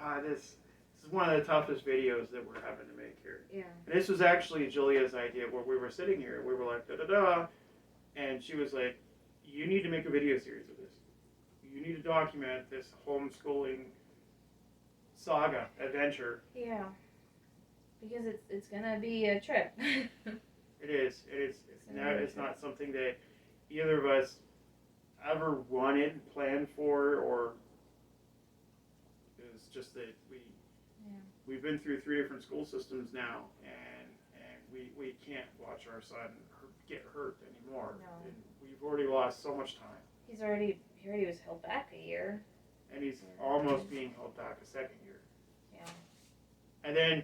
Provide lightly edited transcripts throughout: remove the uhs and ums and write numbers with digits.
God, this is one of the toughest videos that we're having to make here. Yeah. And this was actually Julia's idea where we were sitting here. We were like, da da da. And she was like, you need to make a video series of this. You need to document this homeschooling saga, adventure. Yeah. Because it's gonna be a trip. It is. It's not something that either of us ever wanted, planned for, or it was just that we've been through 3 different school systems now, and we can't watch our son get hurt anymore. No. And we've already lost so much time. He already was held back a year. And he's almost being held back a second year. Yeah. And then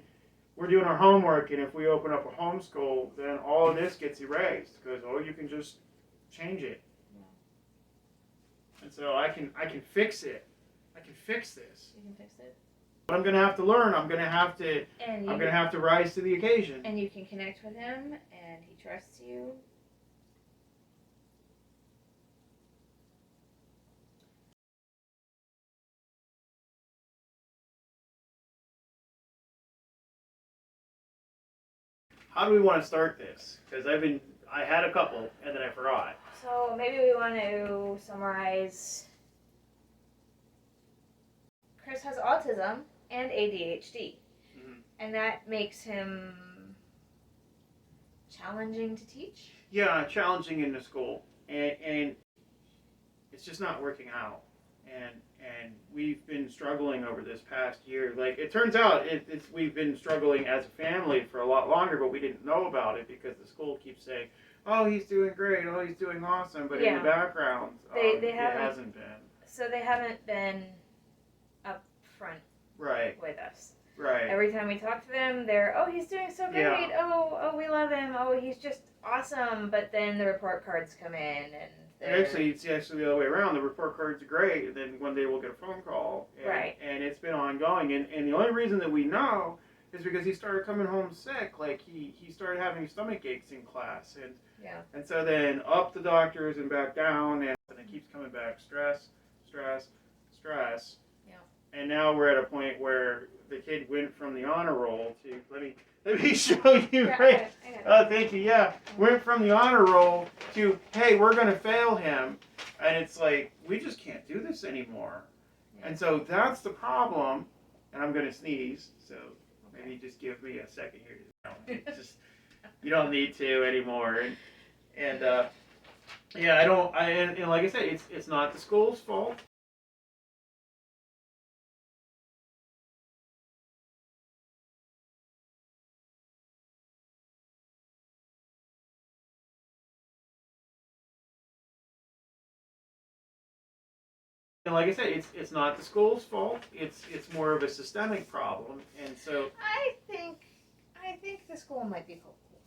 we're doing our homework, and if we open up a homeschool, then all of this gets erased because you can just change it. Yeah. And so I can fix it. I can fix this. You can fix it. But I'm gonna have to learn. I'm gonna have to rise to the occasion. And you can connect with him, and he trusts you. How do we want to start this? Because I had a couple and then I forgot. So maybe we want to summarize. Chris has autism and ADHD, and that makes him challenging to teach. Yeah, challenging in the school, and it's just not working out. And we've been struggling over this past year. Like, it turns out we've been struggling as a family for a lot longer, but we didn't know about it because the school keeps saying, oh, he's doing great, oh, he's doing awesome, but in the background, it hasn't been. So they haven't been up front with us. Right. Every time we talk to them, they're, oh, he's doing so great, oh, we love him, oh, he's just awesome, but then the report cards come in, and actually, it's actually the other way around. The report cards are great, and then one day we'll get a phone call. And it's been ongoing. And the only reason that we know is because he started coming home sick. Like, he started having stomach aches in class. And so then up the doctors and back down, and it keeps coming back. Stress. Yeah. And now we're at a point where the kid went from the honor roll to, let me show you. Right. Oh, thank you. Yeah. Went from the honor roll to, hey, we're going to fail him. And it's like, we just can't do this anymore. Yeah. And so that's the problem. And I'm going to sneeze. So maybe just give me a second here. You don't need to anymore. And and like I said, it's not the school's fault. And like I said, it's not the school's fault. It's more of a systemic problem, and so I think the school might be hopeful.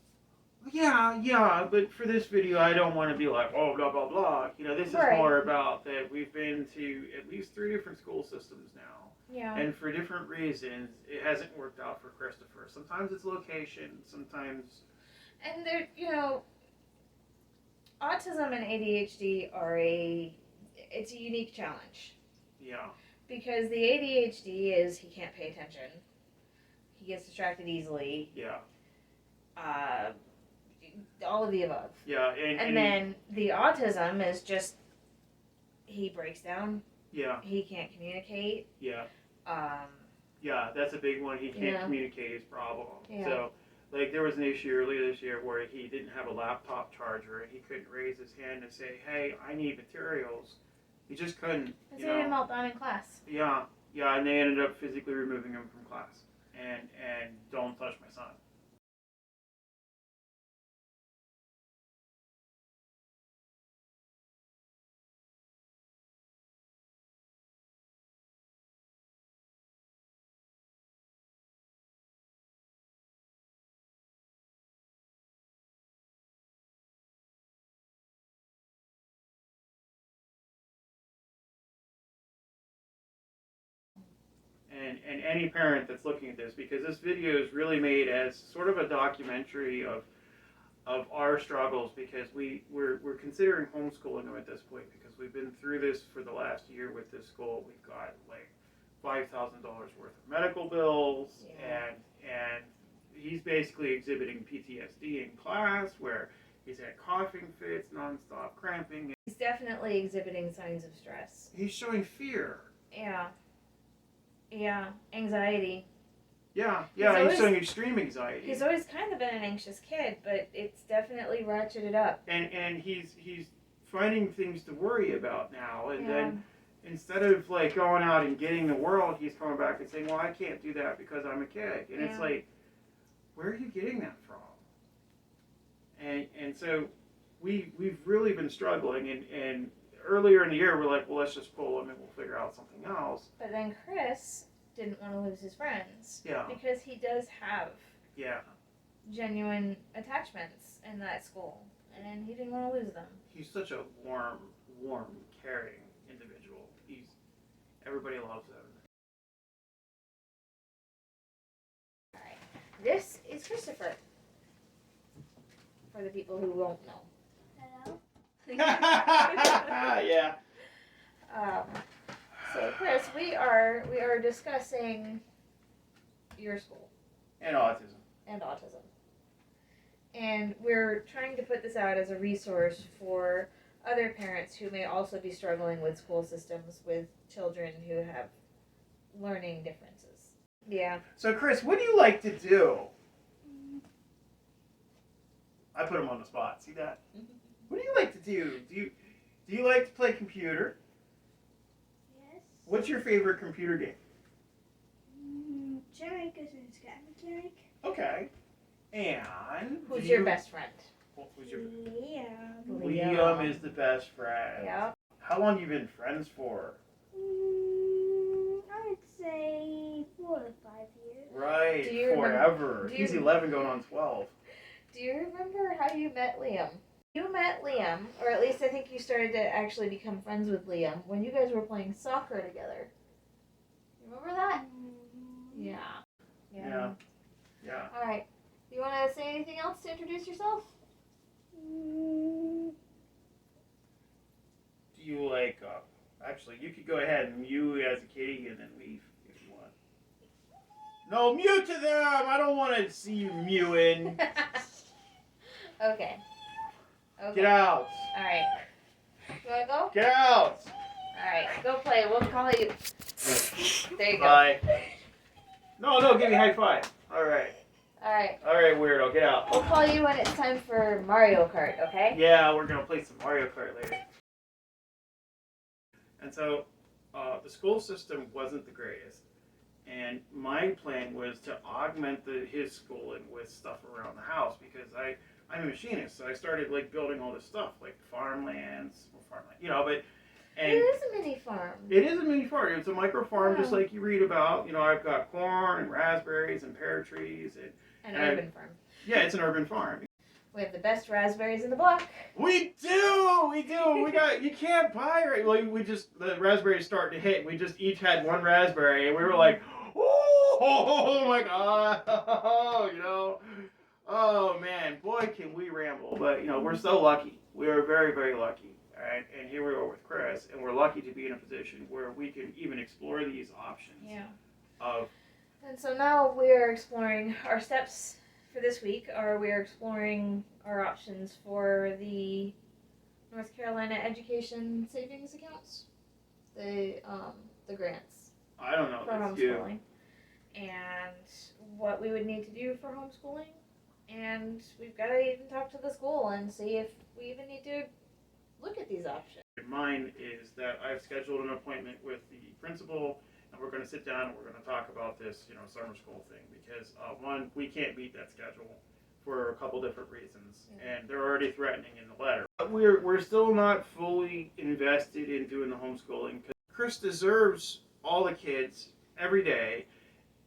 Yeah, but for this video, I don't want to be like, oh, blah blah blah. This is more about that we've been to at least 3 different school systems now. Yeah. And for different reasons, it hasn't worked out for Christopher. Sometimes it's location, sometimes. And there, autism and ADHD it's a unique challenge. Yeah. Because the ADHD is he can't pay attention. He gets distracted easily. Yeah. All of the above. Yeah. And then the autism is just he breaks down. Yeah. He can't communicate. Yeah. Yeah, that's a big one. He can't communicate his problem. Yeah. So, like, there was an issue earlier this year where he didn't have a laptop charger and he couldn't raise his hand and say, hey, I need materials. He just couldn't. He had a meltdown in class. Yeah, and they ended up physically removing him from class. And don't touch my son. And any parent that's looking at this, because this video is really made as sort of a documentary of our struggles, because we're considering homeschooling them at this point, because we've been through this for the last year with this school. We've got like $5,000 worth of medical bills, Yeah. and he's basically exhibiting PTSD in class, where he's had coughing fits, nonstop cramping. He's definitely exhibiting signs of stress. He's showing fear. Yeah. Yeah. Anxiety. Yeah, He's he's showing extreme anxiety. He's always kind of been an anxious kid, but it's definitely ratcheted up. And he's finding things to worry about now, and then instead of like going out and getting the world, he's coming back and saying, well, I can't do that because I'm a kid. And it's like, where are you getting that from? And so we've really been struggling, and earlier in the year we're like, well, let's just pull him and we'll figure out something else. But then Chris didn't want to lose his friends. Yeah. Because he does have Yeah. genuine attachments in that school, and he didn't want to lose them. He's such a warm, caring individual. Everybody loves him. All right. This is Christopher. For the people who won't know. Hello? Yeah. So Chris, we are discussing your school And autism. and autism. And we're trying to put this out as a resource for other parents who may also be struggling with school systems with children who have learning differences. Yeah. So Chris, what do you like to do? I put him on the spot. See that? What do you like to do? Do you like to play computer? Yes? What's your favorite computer game? Jerry goes in Sky Mechanic. Okay. And Who's your best friend? Who's your Liam. Liam is the best friend. Yeah. How long you been friends for? I would say 4 to 5 years. Right. Do you Forever. do He's you- 11 going on 12. Do you remember how you met Liam? You met Liam, or at least I think you started to actually become friends with Liam when you guys were playing soccer together. You remember that? Yeah. Yeah. All right. You want to say anything else to introduce yourself? Do you like, actually, you could go ahead and mute as a kitty and then leave if you want. No, mute to them! I don't want to see you mewing. Okay. Get out. All right. You want to go? Get out. All right. Go play. We'll call you. There you go. Bye. No, give me a high five. All right. All right. All right, weirdo. Get out. We'll call you when it's time for Mario Kart, okay? Yeah, we're going to play some Mario Kart later. And so, the school system wasn't the greatest. And my plan was to augment his schooling with stuff around the house, because I'm a machinist, so I started like building all this stuff, like farmlands, but and It is a mini farm. it is a mini farm. It's a micro farm, just Wow. like you read about. I've got corn and raspberries and pear trees, An and urban farm. yeah, it's an urban farm. We have the best raspberries in the block. We do. We got. You can't buy it. Well, the raspberries starting to hit. We just each had one raspberry, and we were like, oh my god, Oh man, boy, can we ramble. But we're so lucky. We are very, very lucky. All right, and here we are with Chris, and we're lucky to be in a position where we can even explore these options. Yeah. Of And so now we are exploring our steps for this week. We are exploring our options for the North Carolina Education Savings Accounts, the grants I don't know. for homeschooling, and what we would need to do for homeschooling. And we've got to even talk to the school and see if we even need to look at these options. Mine is that I've scheduled an appointment with the principal, and we're going to sit down and we're going to talk about this, summer school thing, because one, we can't meet that schedule for a couple different reasons, and they're already threatening in the letter. But we're still not fully invested in doing the homeschooling, because Chris deserves all the kids every day,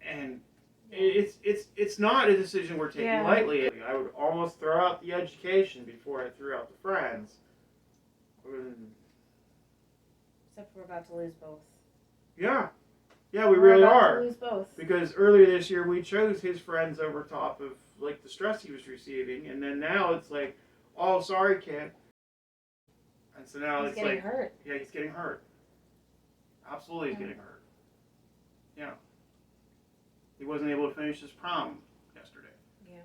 and it's not a decision we're taking lightly. I would almost throw out the education before I threw out the friends. Except we're about to lose both. Yeah, we really are. To lose both. Because earlier this year we chose his friends over top of like the stress he was receiving, and then now it's like, oh, sorry, kid. And so now He's it's getting like, hurt. yeah, he's getting hurt. Absolutely, he's getting hurt. Yeah. He wasn't able to finish his prom yesterday. Yeah.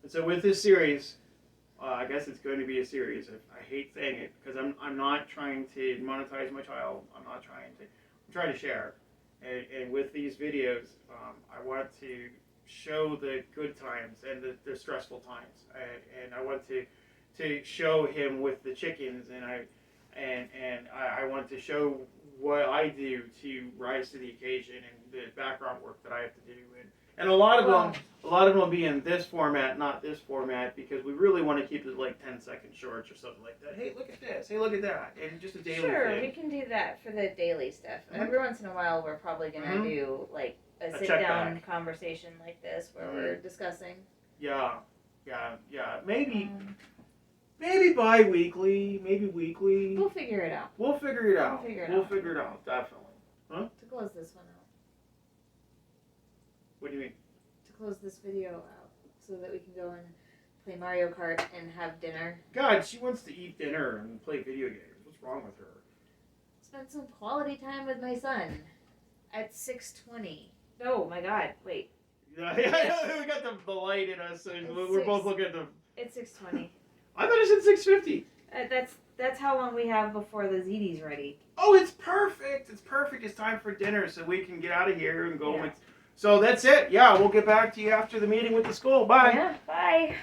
And so with this series, I guess it's going to be a series. I hate saying it because I'm not trying to monetize my child. I'm trying to share. And with these videos, I want to show the good times and the stressful times. And I want to show him with the chickens, and I want to show what I do to rise to the occasion and the background work that I have to do. And a lot of them will be in this format, not this format, because we really want to keep it like 10-second shorts or something like that. Hey, look at this. Hey, look at that. And just a daily Sure, thing. we can do that for the daily stuff. Mhm. Every once in a while, we're probably gonna do like a sit down conversation like this where we're discussing. Yeah. Maybe bi-weekly, maybe weekly. We'll figure it out. We'll figure it out. We'll figure it out. Definitely. Huh? To close this one out. What do you mean? To close this video out, so that we can go and play Mario Kart and have dinner. God, she wants to eat dinner and play video games. What's wrong with her? Spend some quality time with my son at 6:20. Oh my God! Wait. Yeah, we got the light in us, so we're both looking at the. It's 6:20. I thought it said 6:50. That's how long we have before the ZD's ready. Oh, it's perfect. It's perfect. It's time for dinner, so we can get out of here and go. Yeah. So that's it. Yeah, we'll get back to you after the meeting with the school. Bye. Yeah. Bye.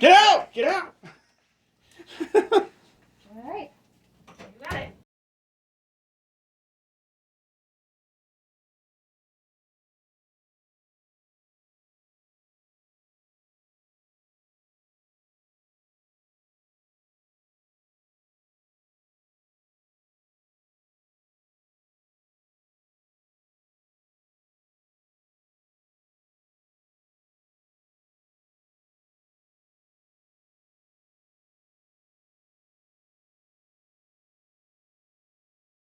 Get out! Get out!